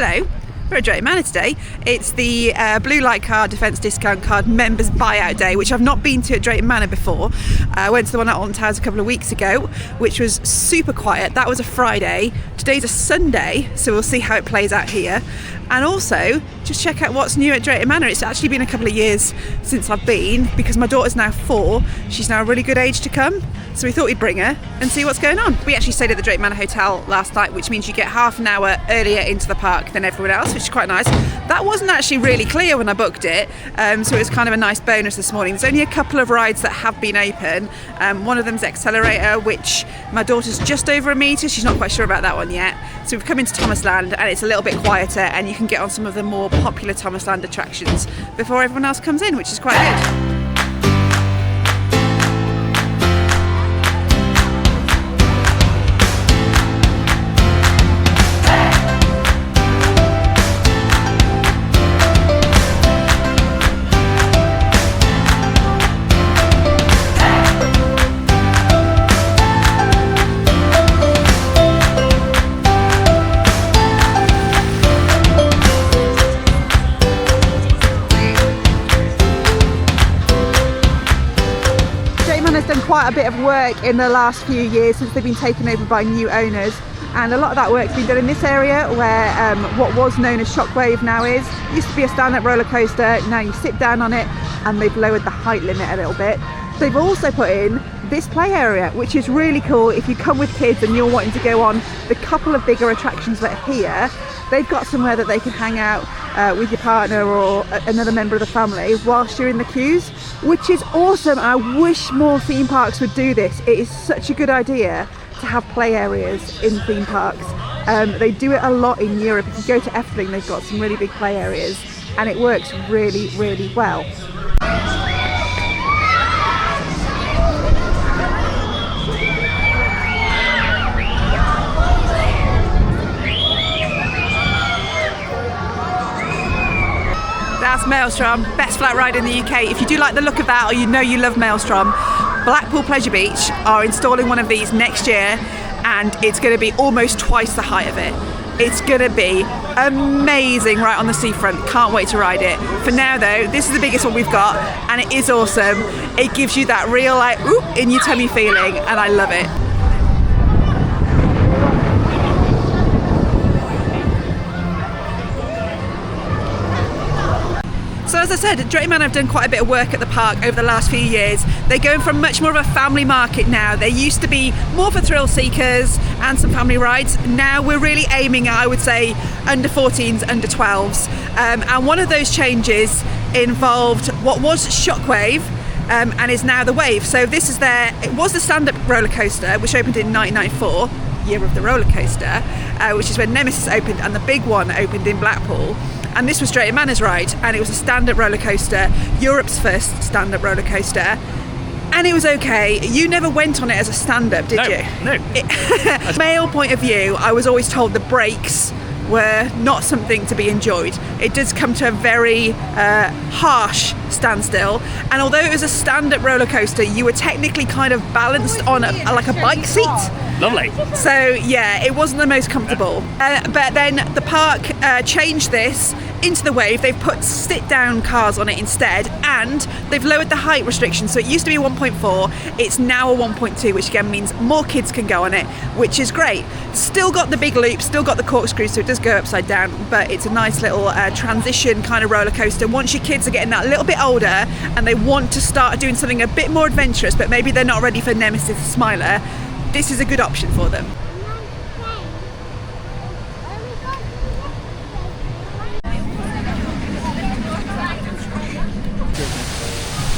Hello, we're at Drayton Manor today. It's the Blue Light Card Defence Discount Card Members Buyout Day, which I've not been to at Drayton Manor before. I went to the one at Alton Towers a couple of weeks ago, which was super quiet. That was a Friday. Today's a Sunday, so we'll see how it plays out here. And also, just check out what's new at Drayton Manor. It's actually been a couple of years since I've been, because my daughter's now 4. She's now a really good age to come, so we thought we'd bring her and see what's going on. We actually stayed at the Drayton Manor Hotel last night, which means you get half an hour earlier into the park than everyone else, which is quite nice. That wasn't actually really clear when I booked it, so it was kind of a nice bonus this morning. There's only a couple of rides that have been open. One of them's Accelerator, which my daughter's just over a metre. She's not quite sure about that one yet. So we've come into Thomasland and it's a little bit quieter, and you can get on some of the more popular Thomasland attractions before everyone else comes in, which is quite good. Done quite a bit of work in the last few years since they've been taken over by new owners, and a lot of that work's been done in this area where what was known as Shockwave now is. It used to be a stand-up roller coaster, now you sit down on it, and they've lowered the height limit a little bit. They've also put in this play area, which is really cool if you come with kids and you're wanting to go on the couple of bigger attractions that are here. They've got somewhere that they can hang out with your partner or another member of the family whilst you're in the queues, which is awesome. I wish more theme parks would do this. It is such a good idea to have play areas in theme parks. They do it a lot in Europe. If you go to Efteling, they've got some really big play areas, and it works really, really well. That's Maelstrom, best flat ride in the UK. If you do like the look of that, or you know you love Maelstrom, Blackpool Pleasure Beach are installing one of these next year, and it's going to be almost twice the height of it. It's going to be amazing right on the seafront. Can't wait to ride it. For now though, this is the biggest one we've got, and it is awesome. It gives you that real like oop in your tummy feeling, and I love it. So as I said, Drayton Manor have done quite a bit of work at the park over the last few years. They're going from much more of a family market now. They used to be more for thrill seekers and some family rides. Now we're really aiming at, I would say, under 14s, under 12s. And one of those changes involved what was Shockwave and is now the Wave. So this is it was the stand-up roller coaster, which opened in 1994, year of the roller coaster, which is when Nemesis opened, and the big one opened in Blackpool. And this was Drayton Manor's ride, and it was a stand-up roller coaster, Europe's first stand-up roller coaster, and it was okay. You never went on it as a stand-up, did you? No. From a male point of view, I was always told the brakes were not something to be enjoyed. It does come to a very harsh standstill, and although it was a stand-up roller coaster, you were technically kind of balanced on like a bike seat. Lovely. So yeah, it wasn't the most comfortable. But then the park changed this into the Wave. They've put sit-down cars on it instead, and they've lowered the height restriction. So it used to be a 1.4, it's now a 1.2, which again means more kids can go on it, which is great. Still got the big loop, still got the corkscrew, so it does go upside down, but it's a nice little transition kind of roller coaster. Once your kids are getting that little bit older and they want to start doing something a bit more adventurous, but maybe they're not ready for Nemesis Smiler, this is a good option for them.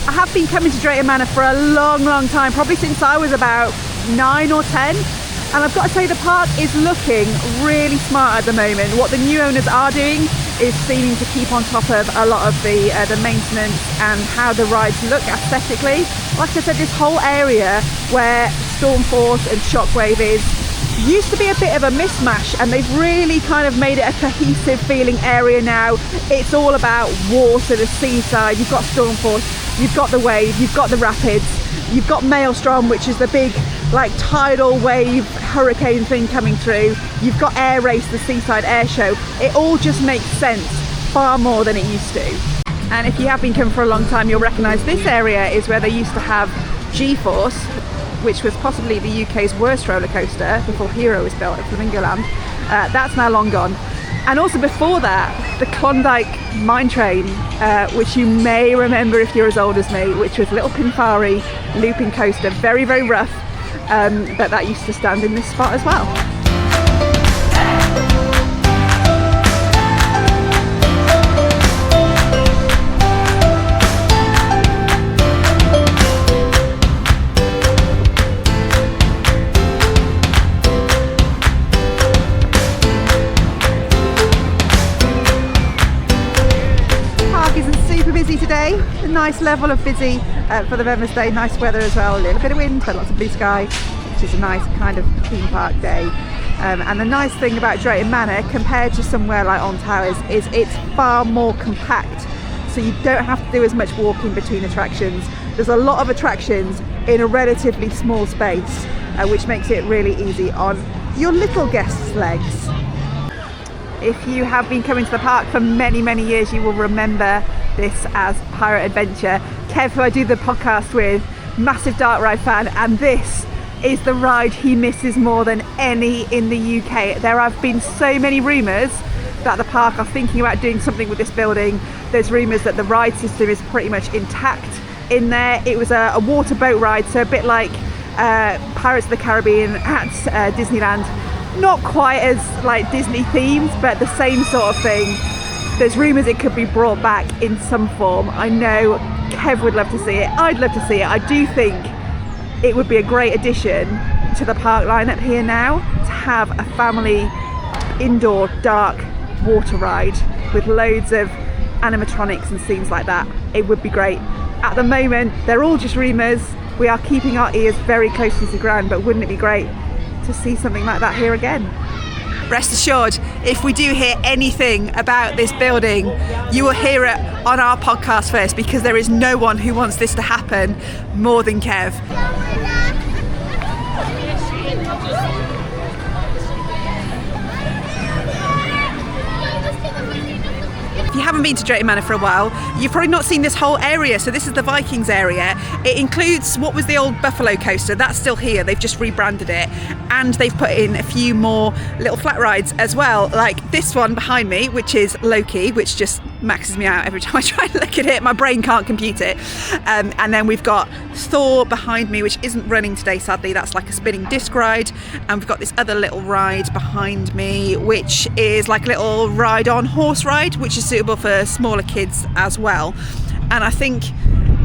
I have been coming to Drayton Manor for a long time, probably since I was about 9 or 10, and I've got to say the park is looking really smart at the moment. What the new owners are doing is seeming to keep on top of a lot of the maintenance and how the rides look aesthetically. Like I said, this whole area where Stormforce and Shockwave is used to be a bit of a mismatch, and they've really kind of made it a cohesive feeling area now. It's all about water, the seaside. You've got Stormforce, you've got the Wave, you've got the Rapids, you've got Maelstrom, which is the big like tidal wave hurricane thing coming through. You've got Air Race, the seaside air show. It all just makes sense far more than it used to. And if you have been coming for a long time, you'll recognise this area is where they used to have G-Force, which was possibly the UK's worst roller coaster before Hero was built at Flamingo Land. That's now long gone. And also before that, the Klondike Mine Train, which you may remember if you're as old as me, which was a little Pinfari looping coaster, very, very rough, but that used to stand in this spot as well. Today, a nice level of busy for the Members' Day, nice weather as well, a little bit of wind but lots of blue sky, which is a nice kind of theme park day. And the nice thing about Drayton Manor compared to somewhere like On Towers is it's far more compact, so you don't have to do as much walking between attractions. There's a lot of attractions in a relatively small space, which makes it really easy on your little guests' legs. If you have been coming to the park for many, many years, you will remember this as Pirate Adventure. Kev, who I do the podcast with, massive dark ride fan, and this is the ride he misses more than any in the UK. There have been so many rumours that the park are thinking about doing something with this building. There's rumours that the ride system is pretty much intact in there. It was a water boat ride, so a bit like Pirates of the Caribbean at Disneyland. Not quite as like Disney themed, but the same sort of thing. There's rumours it could be brought back in some form. I know Kev would love to see it. I'd love to see it. I do think it would be a great addition to the park lineup here now to have a family indoor dark water ride with loads of animatronics and scenes like that. It would be great. At the moment, they're all just rumours. We are keeping our ears very close to the ground, but wouldn't it be great to see something like that here again? Rest assured, if we do hear anything about this building, you will hear it on our podcast first, because there is no one who wants this to happen more than Kev. If you haven't been to Drayton Manor for a while, you've probably not seen this whole area. So this is the Vikings area. It includes what was the old Buffalo coaster. That's still here. They've just rebranded it, and they've put in a few more little flat rides as well, like this one behind me, which is Loki, which just maxes me out every time I try and look at it. My brain can't compute it. And then we've got Thor behind me, which isn't running today, sadly. That's like a spinning disc ride. And we've got this other little ride behind me, which is like a little ride-on horse ride, which is suitable for smaller kids as well. And I think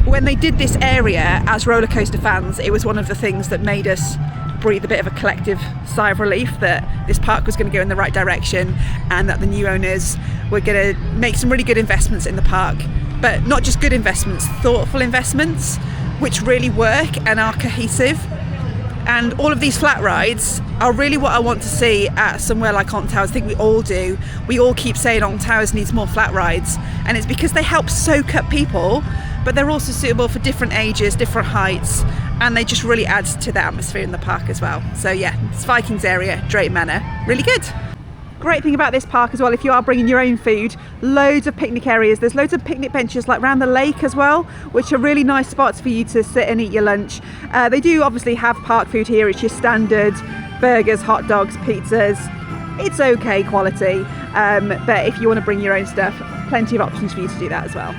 when they did this area as roller coaster fans, it was one of the things that made us breathe a bit of a collective sigh of relief that this park was going to go in the right direction, and that the new owners were going to make some really good investments in the park. But not just good investments, thoughtful investments which really work and are cohesive. And all of these flat rides are really what I want to see at somewhere like On Towers. I think we all do. We all keep saying On Towers needs more flat rides, and it's because they help soak up people, but they're also suitable for different ages, different heights, and they just really add to the atmosphere in the park as well. So yeah, it's Vikings area, Drayton Manor, really good. Great thing about this park as well, if you are bringing your own food, loads of picnic areas. There's loads of picnic benches like around the lake as well, which are really nice spots for you to sit and eat your lunch. They do obviously have park food here. It's your standard burgers, hot dogs, pizzas. It's okay quality, but if you want to bring your own stuff, plenty of options for you to do that as well.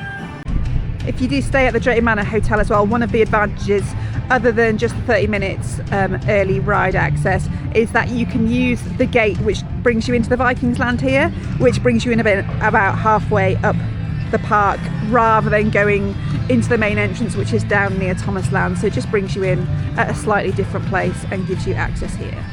If you do stay at the Drayton Manor Hotel as well, one of the advantages, other than just the 30 minutes early ride access, is that you can use the gate which brings you into the Vikings land here, which brings you in about halfway up the park, rather than going into the main entrance, which is down near Thomas Land. So it just brings you in at a slightly different place and gives you access here.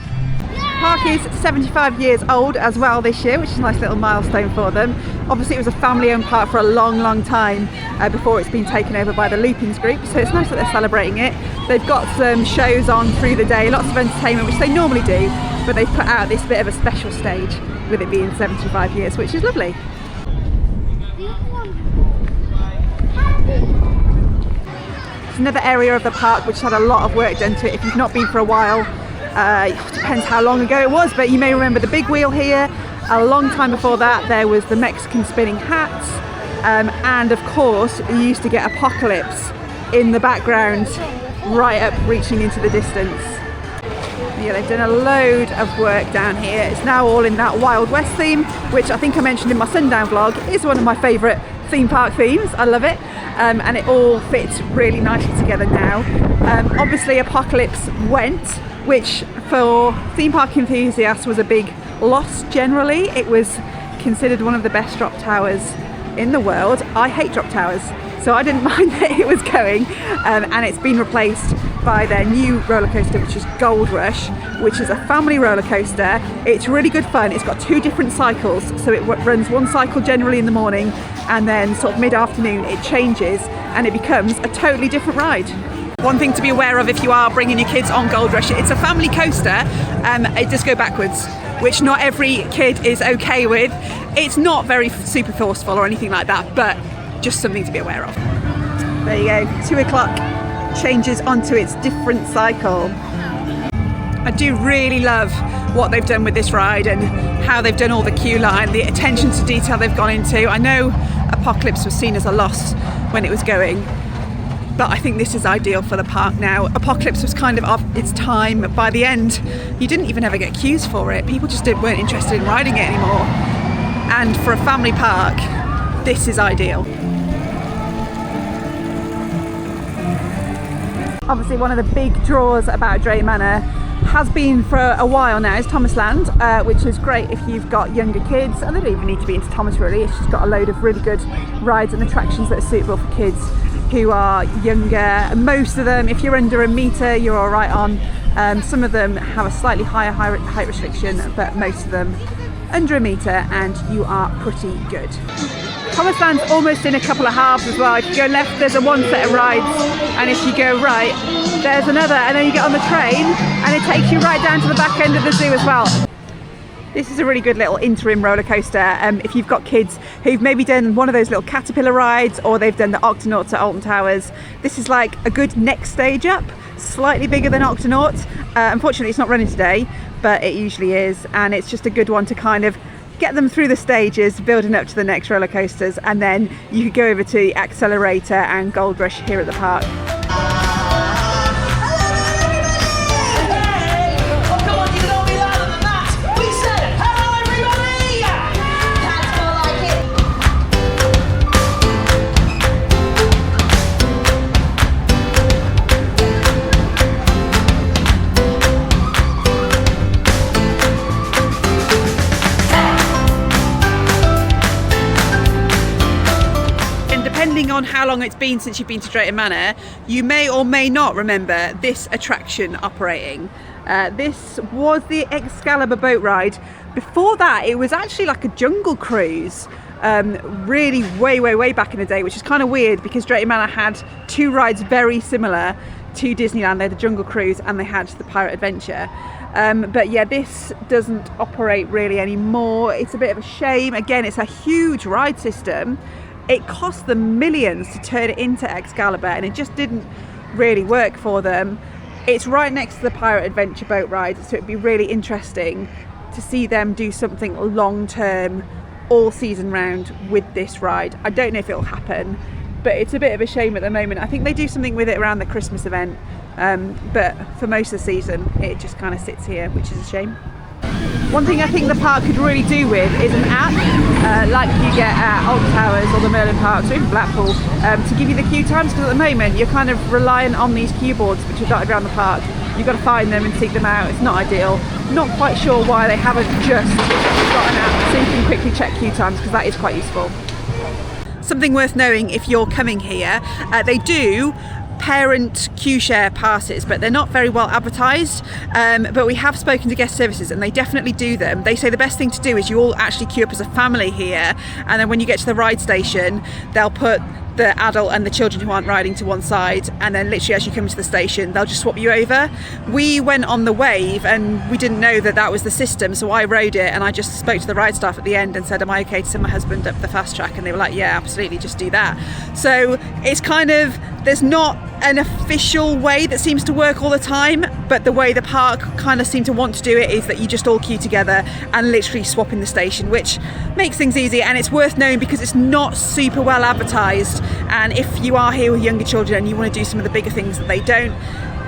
The park is 75 years old as well this year, which is a nice little milestone for them. Obviously it was a family-owned park for a long time before it's been taken over by the Loopings group, so it's nice that they're celebrating it. They've got some shows on through the day, lots of entertainment, which they normally do, but they've put out this bit of a special stage with it being 75 years, which is lovely. It's another area of the park which had a lot of work done to it. If you've not been for a while, depends how long ago it was, but you may remember the big wheel here. A long time before that there was the Mexican spinning hats, and of course you used to get Apocalypse in the background, right up reaching into the distance. Yeah, they've done a load of work down here. It's now all in that Wild West theme, which I think I mentioned in my Sundown vlog is one of my favourite theme park themes. I love it, and it all fits really nicely together now. Obviously Apocalypse went, which for theme park enthusiasts was a big loss generally. It was considered one of the best drop towers in the world. I hate drop towers, so I didn't mind that it was going, and it's been replaced by their new roller coaster, which is Gold Rush, which is a family roller coaster. It's really good fun. It's got 2 different cycles, so it runs one cycle generally in the morning, and then sort of mid-afternoon it changes and it becomes a totally different ride. One thing to be aware of if you are bringing your kids on Gold Rush, it's a family coaster. It does go backwards, which not every kid is okay with. It's not very super forceful or anything like that, but just something to be aware of. There you go, 2 o'clock changes onto its different cycle. I do really love what they've done with this ride and how they've done all the queue line, the attention to detail they've gone into. I know Apocalypse was seen as a loss when it was going, but I think this is ideal for the park now. Apocalypse was kind of its time. By the end, you didn't even ever get queues for it. People just weren't interested in riding it anymore. And for a family park, this is ideal. Obviously one of the big draws about Drayton Manor has been for a while now is Thomasland, which is great if you've got younger kids, and they don't even need to be into Thomas really. It's just got a load of really good rides and attractions that are suitable for kids who are younger. Most of them, if you're under a metre, you're all right on. Some of them have a slightly higher height restriction, but most of them under a metre and you are pretty good. Thomasland's almost in a couple of halves as well. If you go left, there's a one set of rides, and if you go right, there's another, and then you get on the train and it takes you right down to the back end of the zoo as well. This is a really good little interim roller coaster. If you've got kids who've maybe done one of those little caterpillar rides, or they've done the Octonauts at Alton Towers, this is like a good next stage up, slightly bigger than Octonauts. Unfortunately it's not running today, but it usually is, and it's just a good one to kind of get them through the stages, building up to the next roller coasters, and then you could go over to Accelerator and Gold Rush here at the park. Depending on how long it's been since you've been to Drayton Manor, you may or may not remember this attraction operating. This was the Excalibur boat ride. Before that, it was actually like a jungle cruise, really way back in the day, which is kind of weird because Drayton Manor had 2 rides very similar to Disneyland. They had the jungle cruise and they had the pirate adventure. But yeah, this doesn't operate really anymore. It's a bit of a shame. Again, it's a huge ride system. It cost them millions to turn it into Excalibur, and it just didn't really work for them. It's right next to the pirate adventure boat ride, so it'd be really interesting to see them do something long term, all season round with this ride. I don't know if it'll happen, but it's a bit of a shame at the moment. I think they do something with it around the Christmas event, but for most of the season it just kind of sits here, which is a shame. One thing I think the park could really do with is an app, like you get at Alton Towers or the Merlin Parks or even Blackpool, to give you the queue times, because at the moment you're kind of reliant on these queue boards which are dotted around the park. You've got to find them and seek them out. It's not ideal. Not quite sure why they haven't just got an app so you can quickly check queue times, because that is quite useful. Something worth knowing if you're coming here, they do parent queue share passes, but they're not very well advertised, but we have spoken to guest services and they definitely do them. They say the best thing to do is you all actually queue up as a family here, and then when you get to the ride station they'll put the adult and the children who aren't riding to one side, and then literally as you come to the station they'll just swap you over. We went on the Wave and we didn't know that that was the system, so I rode it and I just spoke to the ride staff at the end and said, am I okay to send my husband up the fast track? And they were like, yeah, absolutely, just do that. So it's kind of, there's not an official way that seems to work all the time, but the way the park kind of seem to want to do it is that you just all queue together and literally swap in the station, which makes things easy, and it's worth knowing because it's not super well advertised. And if you are here with younger children and you want to do some of the bigger things that they don't,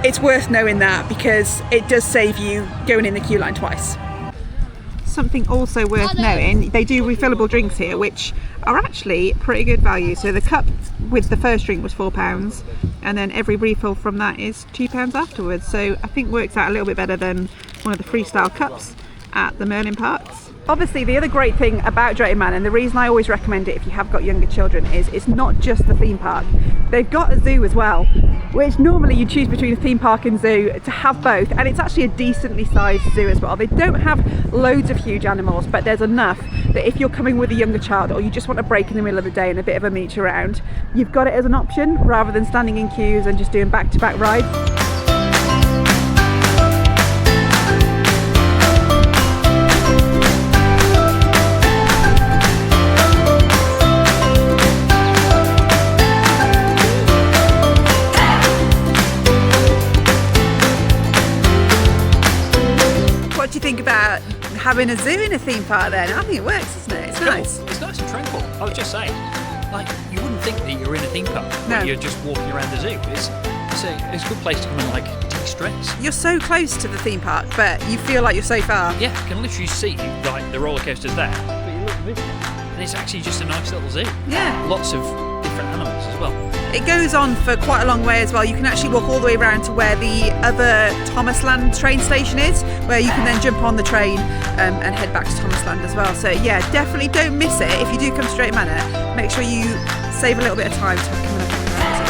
it's worth knowing that because it does save you going in the queue line twice. Something also worth knowing, they do refillable drinks here, which are actually pretty good value. So the cup with the first drink was £4, and then every refill from that is £2 afterwards. So I think works out a little bit better than one of the freestyle cups at the Merlin parks. Obviously, the other great thing about Drayton Manor, and the reason I always recommend it if you have got younger children, is it's not just the theme park. They've got a zoo as well, which normally you choose between a theme park and zoo. To have both, and it's actually a decently sized zoo as well. They don't have loads of huge animals, but there's enough that if you're coming with a younger child or you just want a break in the middle of the day and a bit of a mooch around, you've got it as an option rather than standing in queues and just doing back-to-back rides. What do you think about having a zoo in a theme park then? I think it works, isn't it? It's nice. It's nice and tranquil. I was just saying, like, you wouldn't think that you're in a theme park when you're just walking around the zoo. It's a good place to come and like de-stress. You're so close to the theme park, but you feel like you're so far. Yeah, you can literally see like the roller coasters there, but you look at this one, and it's actually just a nice little zoo. Yeah. Lots of different animals as well. It goes on for quite a long way as well. You can actually walk all the way around to where the other Thomasland train station is, where you can then jump on the train and head back to Thomasland as well. So yeah, definitely don't miss it. If you do come to Drayton Manor, make sure you save a little bit of time to come and have a look around.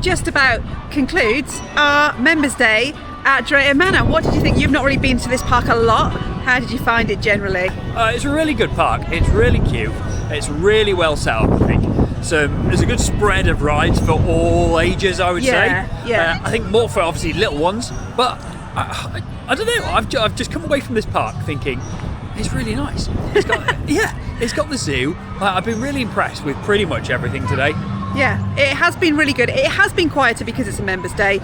Just about concludes our Members Day at Drayton Manor. What did you think? You've not really been to this park a lot. How did you find it generally? It's a really good park. It's really cute. It's really well set up, I think. So there's a good spread of rides for all ages, I would say. Yeah. I think more for obviously little ones, but I don't know. I've just come away from this park thinking it's really nice. It's got it's got the zoo. I've been really impressed with pretty much everything today. Yeah, it has been really good. It has been quieter because it's a Members Day.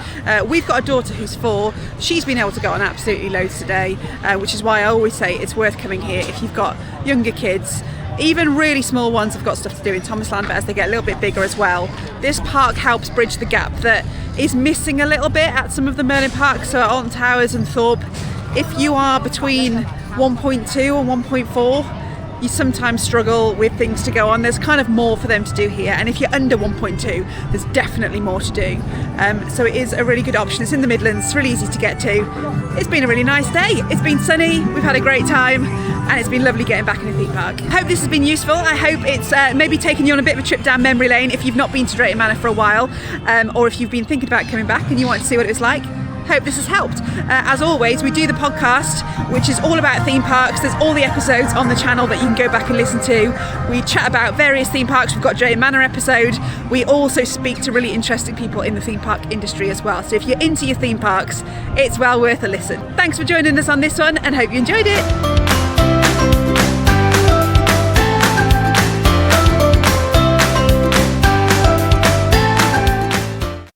We've got a daughter who's 4. She's been able to go on absolutely loads today, which is why I always say it's worth coming here if you've got younger kids. Even really small ones have got stuff to do in Thomasland, but as they get a little bit bigger as well, this park helps bridge the gap that is missing a little bit at some of the Merlin parks, so at Alton Towers and Thorpe. If you are between 1.2 or 1.4, you sometimes struggle with things to go on. There's kind of more for them to do here, and if you're under 1.2, there's definitely more to do. So it is a really good option. It's in the Midlands, it's really easy to get to. It's been a really nice day. It's been sunny, we've had a great time, and it's been lovely getting back in a theme park. I hope this has been useful. I hope it's maybe taken you on a bit of a trip down memory lane if you've not been to Drayton Manor for a while, or if you've been thinking about coming back and you want to see what it was like. Hope this has helped. As always, we do the podcast, which is all about theme parks. There's all the episodes on the channel that you can go back and listen to. We chat about various theme parks. We've got Drayton Manor episode. We also speak to really interesting people in the theme park industry as well. So if you're into your theme parks, it's well worth a listen. Thanks for joining us on this one, and hope you enjoyed it.